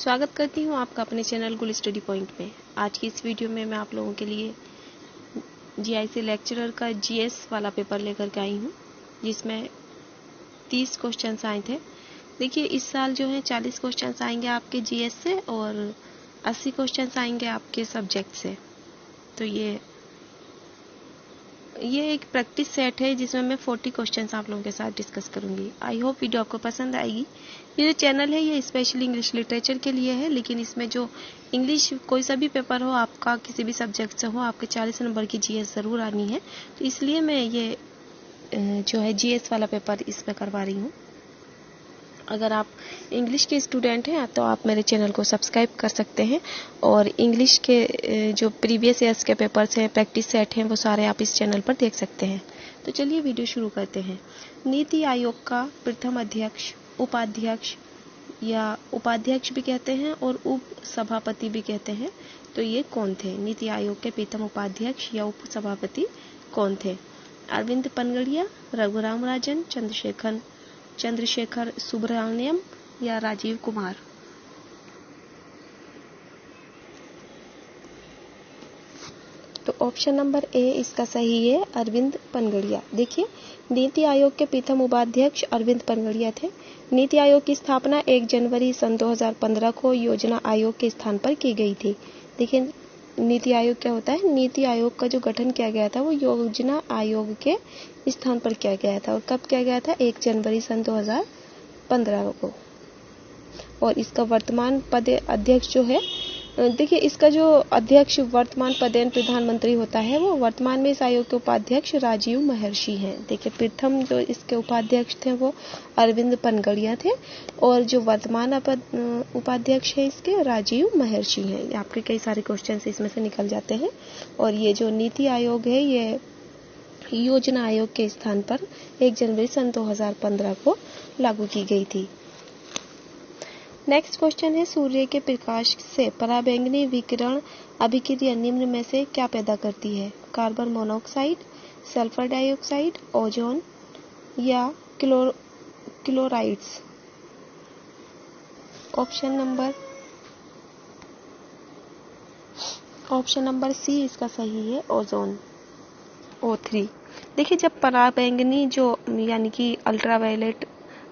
स्वागत करती हूँ आपका अपने चैनल गुल स्टडी पॉइंट में। आज की इस वीडियो में मैं आप लोगों के लिए जीआईसी लेक्चरर का जीएस वाला पेपर लेकर के आई हूँ, जिसमें 30 क्वेश्चंस आए थे। देखिए, इस साल जो है 40 क्वेश्चंस आएंगे आपके जीएस से और 80 क्वेश्चंस आएंगे आपके सब्जेक्ट से। तो ये एक प्रैक्टिस सेट है जिसमें मैं 40 क्वेश्चंस आप लोगों के साथ डिस्कस करूंगी। आई होप वीडियो आपको पसंद आएगी। ये जो चैनल है ये स्पेशली इंग्लिश लिटरेचर के लिए है, लेकिन इसमें जो इंग्लिश कोई सा भी पेपर हो आपका, किसी भी सब्जेक्ट से हो, आपके 40 नंबर की जीएस ज़रूर आनी है। तो इसलिए मैं ये जो है जीएस वाला पेपर इसमें करवा रही हूँ। अगर आप इंग्लिश के स्टूडेंट हैं तो आप मेरे चैनल को सब्सक्राइब कर सकते हैं और इंग्लिश के जो प्रीवियस ईयर्स के पेपर्स हैं, प्रैक्टिस सेट हैं, वो सारे आप इस चैनल पर देख सकते हैं। तो चलिए वीडियो शुरू करते हैं। नीति आयोग का प्रथम अध्यक्ष, उपाध्यक्ष या उपाध्यक्ष भी कहते हैं और उप सभापति भी कहते हैं, तो ये कौन थे? नीति आयोग के प्रथम उपाध्यक्ष या उप सभापति कौन थे? अरविंद पनगड़िया, रघुराम राजन, चंद्रशेखर सुब्रमण्यम या राजीव कुमार? तो ऑप्शन नंबर ए इसका सही है, अरविंद पनगड़िया। देखिए, नीति आयोग के प्रथम उपाध्यक्ष अरविंद पनगड़िया थे। नीति आयोग की स्थापना 1 जनवरी सन 2015 को योजना आयोग के स्थान पर की गई थी। देखिए, नीति आयोग क्या होता है? नीति आयोग का जो गठन किया गया था वो योजना आयोग के स्थान पर किया गया था। और कब किया गया था? 1 जनवरी सन 2015 को। और इसका वर्तमान पद अध्यक्ष जो है, देखिए, इसका जो अध्यक्ष वर्तमान पदेन प्रधानमंत्री होता है, वो वर्तमान में इस आयोग के उपाध्यक्ष राजीव महर्षि हैं। देखिए, प्रथम जो इसके उपाध्यक्ष थे वो अरविंद पनगड़िया थे और जो वर्तमान उपाध्यक्ष है इसके राजीव महर्षि हैं। आपके कई सारे क्वेश्चन इसमें से निकल जाते हैं। और ये जो नीति आयोग है ये योजना आयोग के स्थान पर 1 जनवरी सन 2015 को लागू की गई थी। नेक्स्ट क्वेश्चन है, सूर्य के प्रकाश से पराबैंगनी विकिरण अभिक्रिया निम्न में से क्या पैदा करती है? Carbon monoxide, sulphur dioxide, ozone या क्लोराइड्स? ऑप्शन नंबर सी इसका सही है, ओजोन, O3। देखिए, जब पराबैंगनी जो यानी कि अल्ट्रावायलेट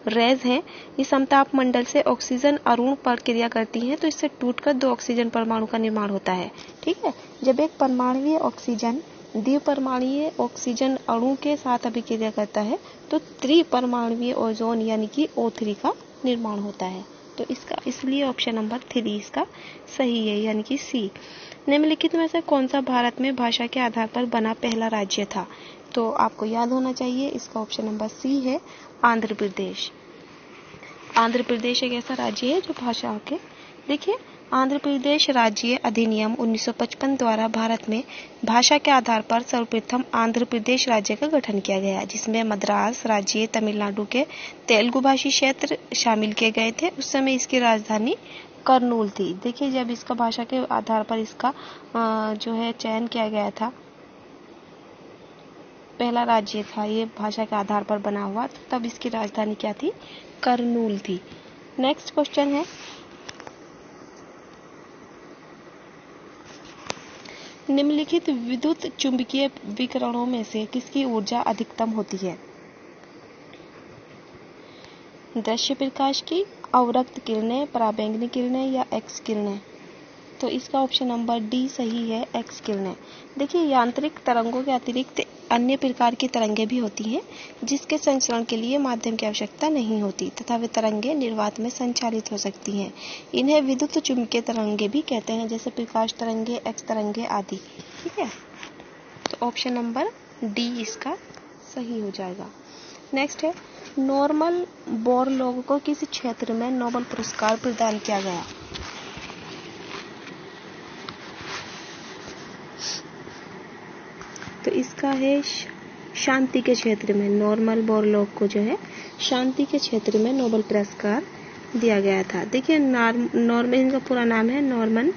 रेज हैं, ये समताप मंडल से ऑक्सीजन अणु पर क्रिया करती हैं, तो इससे टूटकर 2 ऑक्सीजन परमाणु का निर्माण होता है। ठीक है, जब एक परमाणुवीय ऑक्सीजन द्विपरमाणुवीय ऑक्सीजन अणु के साथ अभिक्रिया करता है तो त्रिपरमाणुवीय ओजोन यानी कि O3 का निर्माण होता है। तो इसलिए ऑप्शन नंबर 3 इसका सही है, यानी कि सी। निम्नलिखित में से कौन सा भारत में भाषा के आधार पर बना पहला राज्य था? तो आपको याद होना चाहिए, इसका ऑप्शन नंबर सी है, आंध्र प्रदेश। आंध्र प्रदेश एक ऐसा राज्य है जो भाषा के, देखिए, आंध्र प्रदेश राज्य अधिनियम 1955 द्वारा भारत में भाषा के आधार पर सर्वप्रथम आंध्र प्रदेश राज्य का गठन किया गया, जिसमें मद्रास राज्य, तमिलनाडु के तेलुगु भाषी क्षेत्र शामिल किए गए थे। उस समय इसकी राजधानी करनूल थी। देखिए, जब इसका भाषा के आधार पर इसका जो है चयन किया गया था, पहला राज्य था ये भाषा के आधार पर बना हुआ, तो तब इसकी राजधानी क्या थी? करनूल थी। नेक्स्ट क्वेश्चन है, निम्नलिखित विद्युत चुंबकीय विकिरणों में से किसकी ऊर्जा अधिकतम होती है? दृश्य प्रकाश की, अवरक्त किरणें, पराबैंगनी किरणें या एक्स किरणें? तो इसका ऑप्शन नंबर डी सही है, एक्स किरणें। देखिए, यांत्रिक तरंगों के अतिरिक्त अन्य प्रकार की तरंगें भी होती हैं जिसके संचरण के लिए माध्यम की आवश्यकता नहीं होती तथा वे तरंगें निर्वात में संचालित हो सकती हैं। इन्हें विद्युत चुम्बकीय तरंगें भी कहते हैं, जैसे प्रकाश तरंगें, एक्स तरंगें आदि। ठीक है, तो ऑप्शन नंबर डी इसका सही हो जाएगा। नेक्स्ट है, नॉर्मन बोरलॉग को किस क्षेत्र में नोबेल पुरस्कार प्रदान किया गया? तो इसका है शांति के क्षेत्र में। नॉर्मन बोरलॉग को जो है शांति के क्षेत्र में नोबेल पुरस्कार दिया गया था। देखिए, नॉर्मन, इनका पूरा नाम है नॉर्मन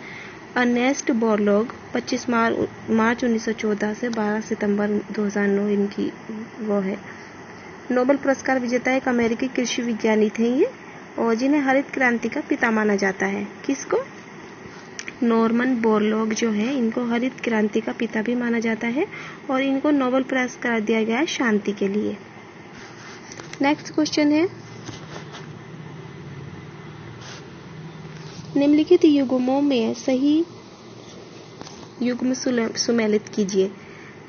अर्नेस्ट बोरलॉग। 25 मार्च 1914 से 12 सितंबर 2009 इनकी वो है। नोबेल पुरस्कार विजेता एक अमेरिकी कृषि विज्ञानी थे ये, और जिन्हें हरित क्रांति का पिता माना जाता है। किसको? नॉर्मन बोरलॉग जो है, इनको हरित क्रांति का पिता भी माना जाता है और इनको नोबेल पुरस्कार दिया गया है शांति के लिए। नेक्स्ट क्वेश्चन है, निम्नलिखित युग्मों में सही युग्म सुमेलित कीजिए।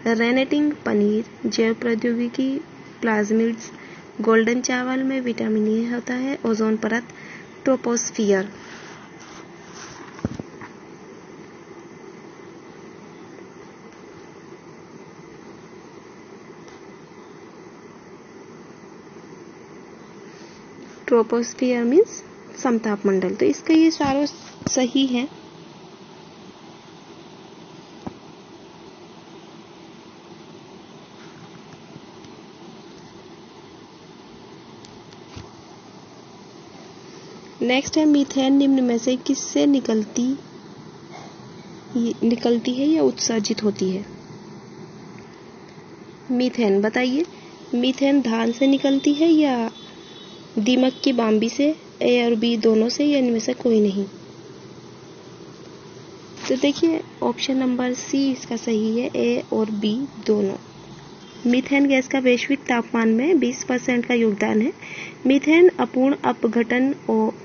रेनेटिंग पनीर, जैव प्रौद्योगिकी, प्लाज्मिड्स, गोल्डन चावल में विटामिन ए होता है, ओजोन परत, ट्रोपोस्फियर। ट्रोपोस्फियर मीन्स समताप मंडल। तो इसका ये सारों सही है। नेक्स्ट है, मीथेन निम्न में से किससे निकलती है या उत्सर्जित होती है? मीथेन बताइए। मीथेन धान से निकलती है या दीमक की बाम्बी से, ए और बी दोनों से, या इनमें से कोई नहीं? तो देखिए ऑप्शन नंबर सी इसका सही है, ए और बी दोनों। मीथेन गैस का वैश्विक तापमान में 20% का योगदान है। मीथेन अपूर्ण अपघटन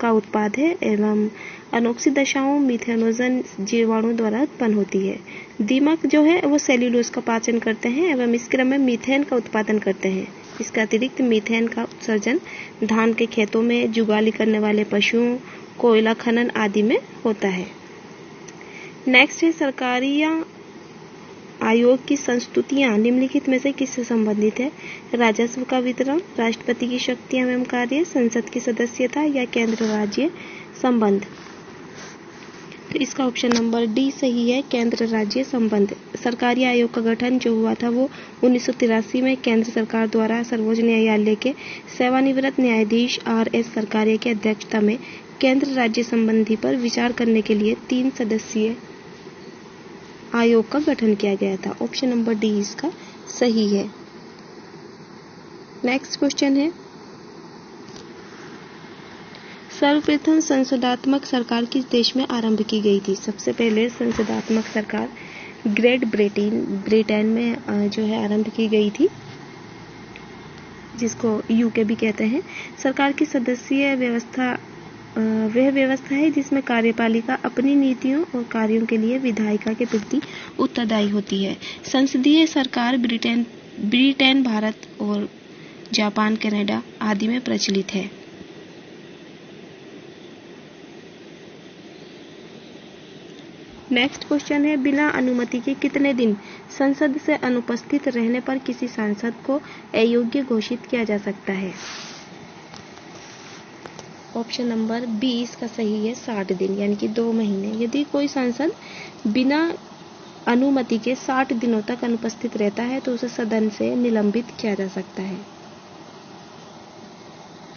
का उत्पाद है एवं अनोक्सी दशाओं मीथेनोजन जीवाणु द्वारा उत्पन्न होती है। दीमक जो है वो सेल्यूलोज का पाचन करते हैं एवं इस क्रम में मीथेन का उत्पादन करते हैं। इसके अतिरिक्त मीथेन का उत्सर्जन धान के खेतों में, जुगाली करने वाले पशुओं, कोयला खनन आदि में होता है। नेक्स्ट है, सरकारी या आयोग की संस्तुतियां निम्नलिखित में से किससे संबंधित है? राजस्व का वितरण, राष्ट्रपति की शक्तियां एवं कार्य, संसद की सदस्यता या केंद्र राज्य संबंध। तो इसका ऑप्शन नंबर डी सही है, केंद्र राज्य संबंध। सरकारी आयोग का गठन जो हुआ था वो 1983 में केंद्र सरकार द्वारा सर्वोच्च न्यायालय के सेवानिवृत्त न्यायाधीश RS सरकारिया की अध्यक्षता में केंद्र राज्य संबंधी पर विचार करने के लिए 3 सदस्यीय आयोग का गठन किया गया था। ऑप्शन नंबर डी इसका सही है। नेक्स्ट क्वेश्चन है, सर्वप्रथम संसदात्मक सरकार किस देश में आरंभ की गई थी? सबसे पहले संसदात्मक सरकार ग्रेट ब्रिटेन में जो है आरंभ की गई थी, जिसको यूके भी कहते हैं। सरकार की सदस्यीय व्यवस्था वह व्यवस्था है जिसमें कार्यपालिका अपनी नीतियों और कार्यों के लिए विधायिका के प्रति उत्तरदायी होती है। संसदीय सरकार ब्रिटेन, भारत और जापान, कनाडा आदि में प्रचलित है। नेक्स्ट क्वेश्चन है, बिना अनुमति के कितने दिन संसद से अनुपस्थित रहने पर किसी सांसद को अयोग्य घोषित किया जा सकता है? ऑप्शन नंबर बी इसका सही है, 60 दिन यानी कि 2 महीने। यदि कोई सांसद बिना अनुमति के 60 दिनों तक अनुपस्थित रहता है तो उसे सदन से निलंबित किया जा सकता है।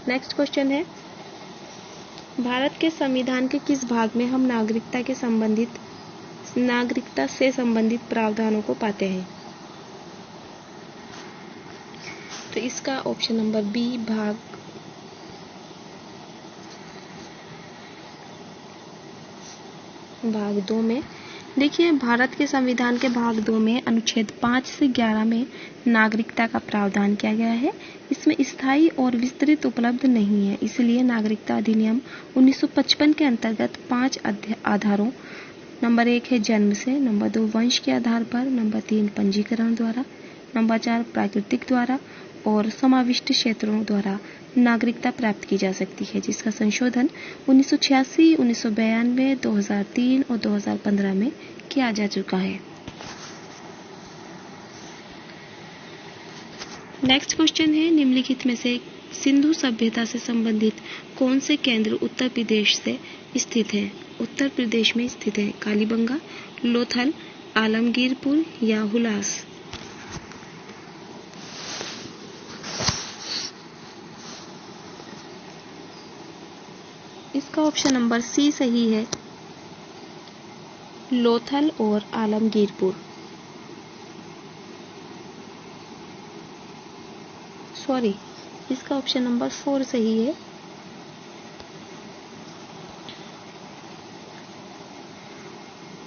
नेक्स्ट क्वेश्चन है, भारत के संविधान के किस भाग में हम नागरिकता से संबंधित प्रावधानों को पाते हैं? तो इसका ऑप्शन नंबर बी भाग 2 में। देखिए भारत के संविधान के भाग 2 में अनुच्छेद 5 से 11 में नागरिकता का प्रावधान किया गया है। इसमें स्थायी और विस्तृत उपलब्ध नहीं है, इसलिए नागरिकता अधिनियम 1955 के अंतर्गत 5 आधारों, नंबर 1 है जन्म से, नंबर 2 वंश के आधार पर, नंबर 3 पंजीकरण द्वारा, नंबर 4 प्राकृतिक द्वारा और समाविष्ट क्षेत्रों द्वारा नागरिकता प्राप्त की जा सकती है, जिसका संशोधन 1986, 1992, 2003 और 2015 में किया जा चुका है। नेक्स्ट क्वेश्चन है, निम्नलिखित में से सिंधु सभ्यता से संबंधित कौन से केंद्र उत्तर प्रदेश से स्थित है? उत्तर प्रदेश में स्थित है कालीबंगा, लोथल, आलमगीरपुर या हुलास? इसका ऑप्शन नंबर सी सही है, लोथल और आलमगीरपुर। सॉरी, इसका ऑप्शन नंबर 4 सही है,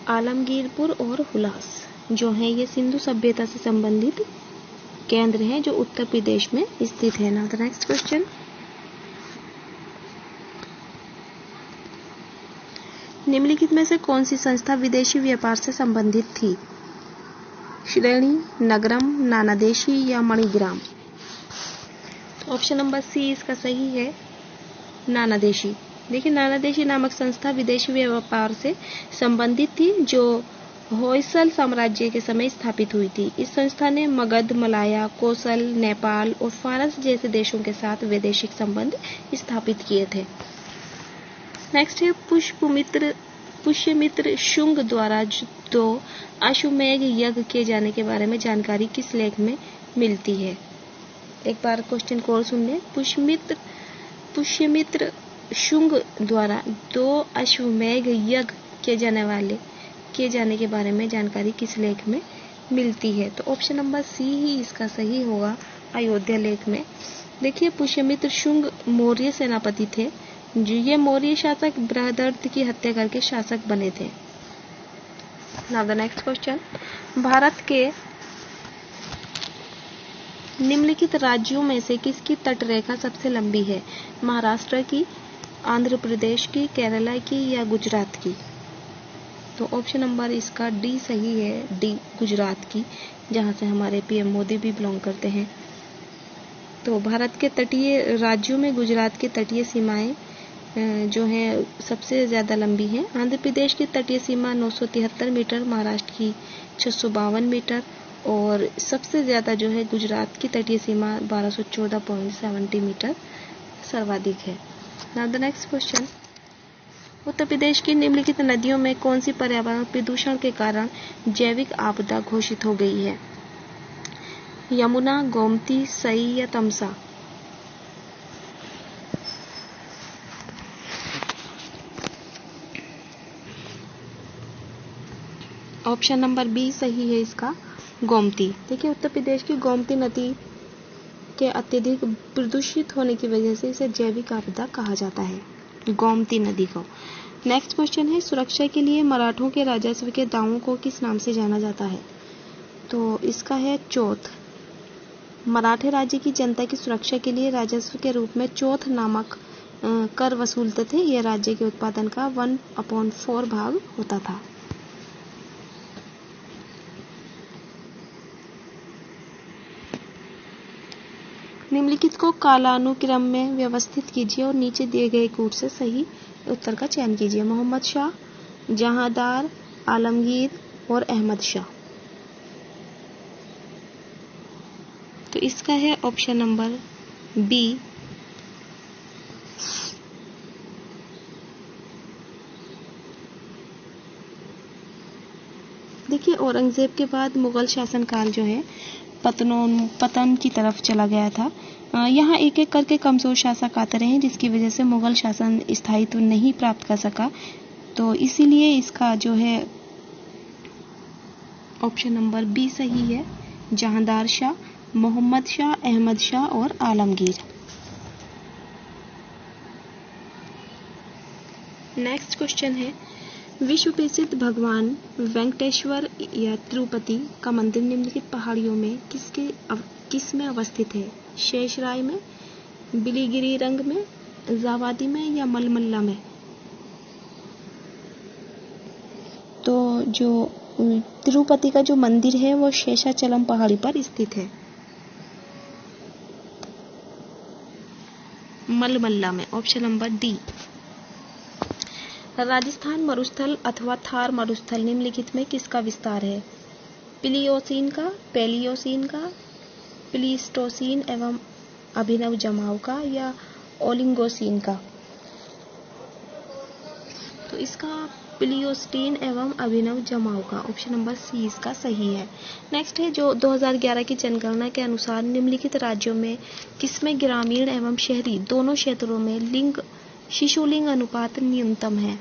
आलमगीरपुर और हुलास जो है ये सिंधु सभ्यता से संबंधित केंद्र हैं जो उत्तर प्रदेश में स्थित है। नाउ द नेक्स्ट क्वेश्चन, निम्नलिखित में से कौन सी संस्था विदेशी व्यापार से संबंधित थी? श्रेणी, नगरम, नानादेशी या मणिग्राम? ऑप्शन नंबर सी इसका सही है, नानादेशी। देखिए, नानादेशी नामक संस्था विदेशी व्यापार से संबंधित थी जो होयसल साम्राज्य के समय स्थापित हुई थी। इस संस्था ने मगध, मलाया, कोसल, नेपाल और फारस जैसे देशों के साथ वैदेशिक संबंध स्थापित किए थे। नेक्स्ट है पुष्यमित्र शुंग द्वारा 2 अश्वमेध यज्ञ किए जाने के बारे में जानकारी किस लेख में मिलती है? एक बार क्वेश्चन को और सुन लें। पुष्यमित्र शुंग द्वारा 2 अश्वमेध यज्ञ किए जाने के बारे में जानकारी किस लेख में मिलती है? तो ऑप्शन नंबर सी ही इसका सही होगा, अयोध्या लेख में। देखिए, पुष्यमित्र शुंग मौर्य सेनापति थे। ये मौर्य शासक बृहदर्थ की हत्या करके शासक बने थे। Now the next question, Bharat के निम्नलिखित राज्यों में से किसकी तटरेखा सबसे लंबी है? महाराष्ट्र की, आंध्र प्रदेश की, केरला की या गुजरात की? तो ऑप्शन नंबर इसका डी सही है, डी गुजरात की, जहां से हमारे पीएम मोदी भी बिलोंग करते हैं। तो भारत के तटीय राज्यों में गुजरात की तटीय सीमाएं जो है सबसे ज्यादा लंबी है। आंध्र प्रदेश की तटीय सीमा 973 मीटर, महाराष्ट्र की 652 मीटर और सबसे ज्यादा जो है गुजरात की तटीय सीमा 1214.70 मीटर सर्वाधिक है। Now the next question, Uttar Pradesh की निम्नलिखित नदियों में कौन सी पर्यावरण प्रदूषण के कारण जैविक आपदा घोषित हो गई है? यमुना, गोमती, सई या तमसा? ऑप्शन नंबर बी सही है इसका, गोमती। देखिए, उत्तर प्रदेश की गोमती नदी के अत्यधिक प्रदूषित होने की वजह से इसे जैविक आपदा कहा जाता है, गोमती नदी को। नेक्स्ट क्वेश्चन है, सुरक्षा के लिए मराठों के राजस्व के दावों को किस नाम से जाना जाता है? तो इसका है चौथ। मराठे राज्य की जनता की सुरक्षा के लिए राजस्व के रूप में चौथ नामक कर वसूलते थे। यह राज्य के उत्पादन का 1/4 भाग होता था। निम्नलिखित को कालानुक्रम में व्यवस्थित कीजिए और नीचे दिए गए कूट से सही उत्तर का चयन कीजिए। मोहम्मद शाह, जहांदार, आलमगीर और अहमद शाह। तो इसका है ऑप्शन नंबर बी, देखिए, औरंगजेब के बाद मुगल शासनकाल जो है पतन की तरफ चला गया था। यहाँ एक एक करके कमजोर शासक आते रहे जिसकी वजह से मुगल शासन स्थायित्व नहीं प्राप्त कर सका। तो इसीलिए इसका जो है ऑप्शन नंबर बी सही है, जहांदार शाह, मोहम्मद शाह, अहमद शाह और आलमगीर। नेक्स्ट क्वेश्चन है, विश्व प्रसिद्ध भगवान वेंकटेश्वर या तिरुपति का मंदिर निम्नलिखित पहाड़ियों में किस में अवस्थित है? शेषराय में, बिलिगिरी रंग में, जावादी में या मलमल्ला में? तो जो तिरुपति का जो मंदिर है वो शेषाचलम पहाड़ी पर स्थित है, मलमल्ला में। Option number D. राजस्थान मरुस्थल अथवा थार मरुस्थल निम्नलिखित में किसका विस्तार है? प्लियोसीन का, पैलियोसीन का, प्लीस्टोसीन एवं अभिनव जमाव का या ओलिंगोसीन का? तो इसका प्लियोस्टीन एवं अभिनव जमाव का, ऑप्शन नंबर सी इसका सही है। नेक्स्ट है, जो 2011 की जनगणना के अनुसार निम्नलिखित राज्यों में किसमें ग्रामीण एवं शहरी दोनों क्षेत्रों में शिशु लिंग अनुपात न्यूनतम है?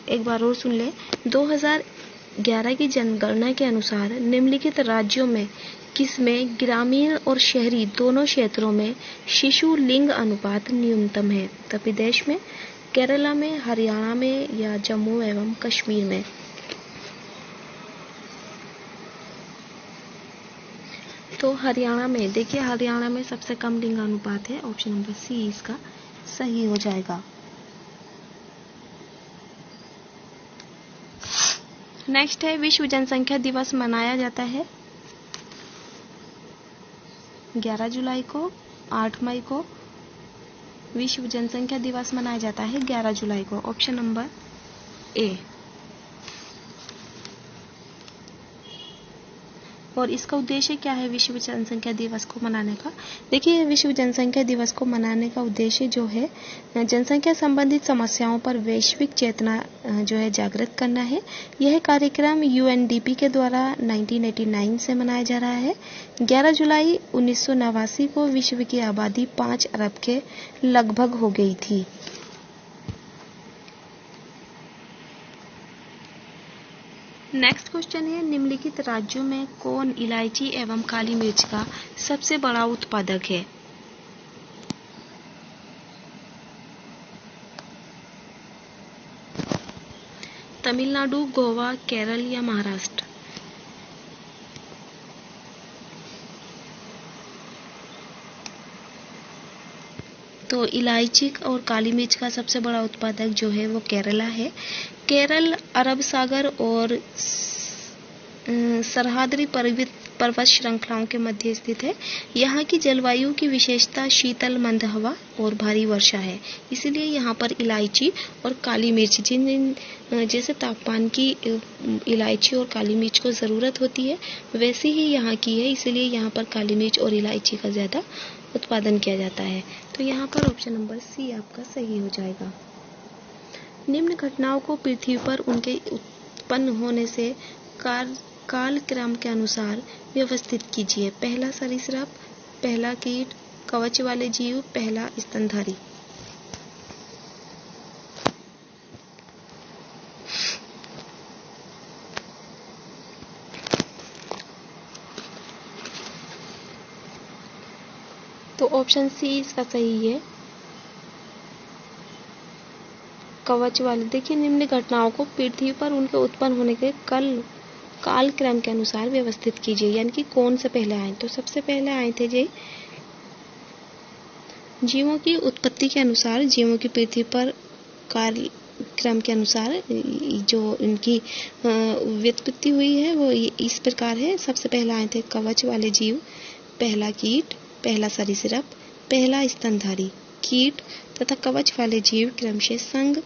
एक बार और सुन ले। 2011 की जनगणना के अनुसार निम्नलिखित राज्यों में किसमें ग्रामीण और शहरी दोनों क्षेत्रों में शिशु लिंग अनुपात न्यूनतम है? उत्तर प्रदेश में, केरला में, हरियाणा में या जम्मू एवं कश्मीर में? तो हरियाणा में, देखिए हरियाणा में सबसे कम लिंगानुपात है, ऑप्शन नंबर सी इसका सही हो जाएगा। नेक्स्ट है विश्व जनसंख्या दिवस मनाया जाता है 11 जुलाई को, 8 मई को। विश्व जनसंख्या दिवस मनाया जाता है 11 जुलाई को, ऑप्शन नंबर ए। और इसका उद्देश्य क्या है विश्व जनसंख्या दिवस को मनाने का? देखिए विश्व जनसंख्या दिवस को मनाने का उद्देश्य जो है जनसंख्या संबंधित समस्याओं पर वैश्विक चेतना जो है जागृत करना है। यह कार्यक्रम यूएनडीपी के द्वारा 1989 से मनाया जा रहा है। 11 जुलाई 1989 को विश्व की आबादी 5 अरब के लगभग हो गई थी। नेक्स्ट क्वेश्चन है निम्नलिखित राज्यों में कौन इलायची एवं काली मिर्च का सबसे बड़ा उत्पादक है? तमिलनाडु, गोवा, केरल या महाराष्ट्र? तो इलायची और काली मिर्च का सबसे बड़ा उत्पादक जो है वो केरला है। केरल अरब सागर और सरहदी पर्वत श्रृंखलाओं के मध्य स्थित है। यहाँ की जलवायु की विशेषता शीतल मंद हवा और भारी वर्षा है, इसलिए यहाँ पर इलायची और काली मिर्च जिन जैसे तापमान की इलायची और काली मिर्च को ज़रूरत होती है वैसी ही यहाँ की है, इसलिए यहाँ पर काली मिर्च और इलायची का ज़्यादा उत्पादन किया जाता है। तो यहाँ पर ऑप्शन नंबर सी आपका सही हो जाएगा। निम्न घटनाओं को पृथ्वी पर उनके उत्पन्न होने से कालक्रम के अनुसार व्यवस्थित कीजिए। पहला सरीसृप, पहला कीट, कवच वाले जीव, पहला स्तनधारी। तो ऑप्शन सी इसका सही है, कवच वाले। देखिए निम्न घटनाओं को पृथ्वी पर उनके उत्पन्न होने के कालक्रम के अनुसार व्यवस्थित कीजिए, यानी कि कौन से पहले आए? तो सबसे पहले आए थे जी जीवों की उत्पत्ति के अनुसार, जीवों की पृथ्वी पर कालक्रम के अनुसार जो इनकी व्युत्पत्ति हुई है वो इस प्रकार है। सबसे पहले आए थे कवच वाले जीव, पहला कीट, पहला सरीसृप, पहला स्तनधारी। कीट तथा कवच वाले जीव क्रमशः संघ,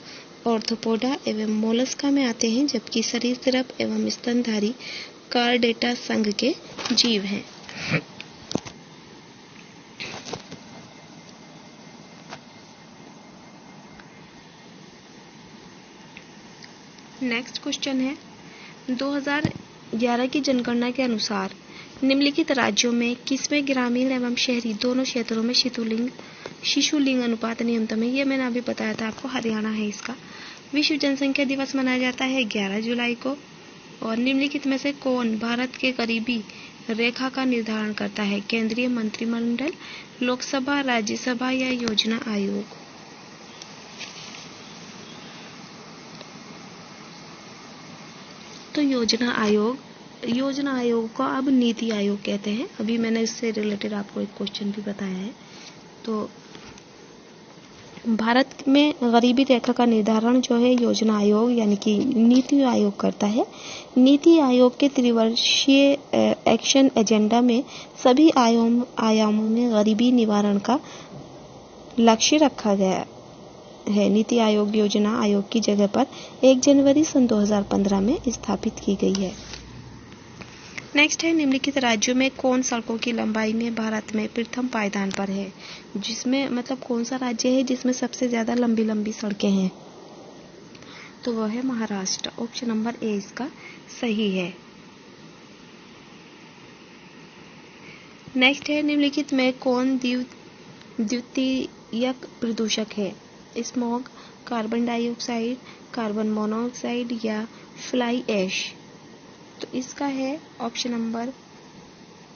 ऑर्थोपोडा एवं मोलस्का में आते हैं, जबकि सरीसृप एवं स्तनधारी कार्डेटा संघ के जीव हैं। नेक्स्ट क्वेश्चन है 2011 की जनगणना के अनुसार निम्नलिखित राज्यों में किसमें ग्रामीण एवं शहरी दोनों क्षेत्रों में शिशु लिंग अनुपात न्यूनतम है? ये मैंने अभी बताया था आपको, हरियाणा है इसका। विश्व जनसंख्या दिवस मनाया जाता है 11 जुलाई को। और निम्नलिखित में से कौन भारत के गरीबी रेखा का निर्धारण करता है? केंद्रीय मंत्रिमंडल, लोकसभा, राज्यसभा या योजना आयोग? तो योजना आयोग को अब नीति आयोग कहते हैं। अभी मैंने इससे रिलेटेड आपको एक क्वेश्चन भी बताया है। तो भारत में गरीबी रेखा का निर्धारण जो है योजना आयोग यानी कि नीति आयोग करता है। नीति आयोग के त्रिवर्षीय एक्शन एजेंडा में सभी आयामों में गरीबी निवारण का लक्ष्य रखा गया है। नीति आयोग योजना आयोग की जगह पर 1 जनवरी सन 2015 में स्थापित की गई है। नेक्स्ट है निम्नलिखित राज्यों में कौन सड़कों की लंबाई में भारत में प्रथम पायदान पर है? जिसमें मतलब कौन सा राज्य है जिसमें सबसे ज्यादा लंबी सड़कें हैं? तो वह है महाराष्ट्र। ऑप्शन नंबर ए इसका सही है। नेक्स्ट है निम्नलिखित में कौन द्वितीयक प्रदूषक है? Smog, carbon dioxide, carbon monoxide या फ्लाई ऐश? तो इसका है option number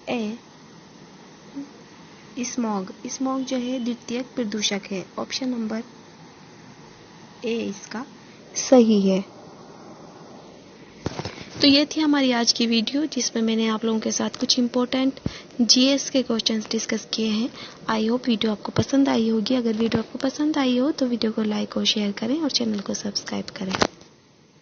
A smog. Smog जो है द्वितीयक प्रदूषक है। ऑप्शन नंबर ए इसका सही है। तो तो ये थी हमारी आज की वीडियो जिसमें मैंने आप लोगों के साथ कुछ इंपॉर्टेंट जीएस के क्वेश्चंस डिस्कस किए हैं। आई होप वीडियो आपको पसंद आई होगी। अगर वीडियो आपको पसंद आई हो तो वीडियो को लाइक और शेयर करें और चैनल को सब्सक्राइब करें।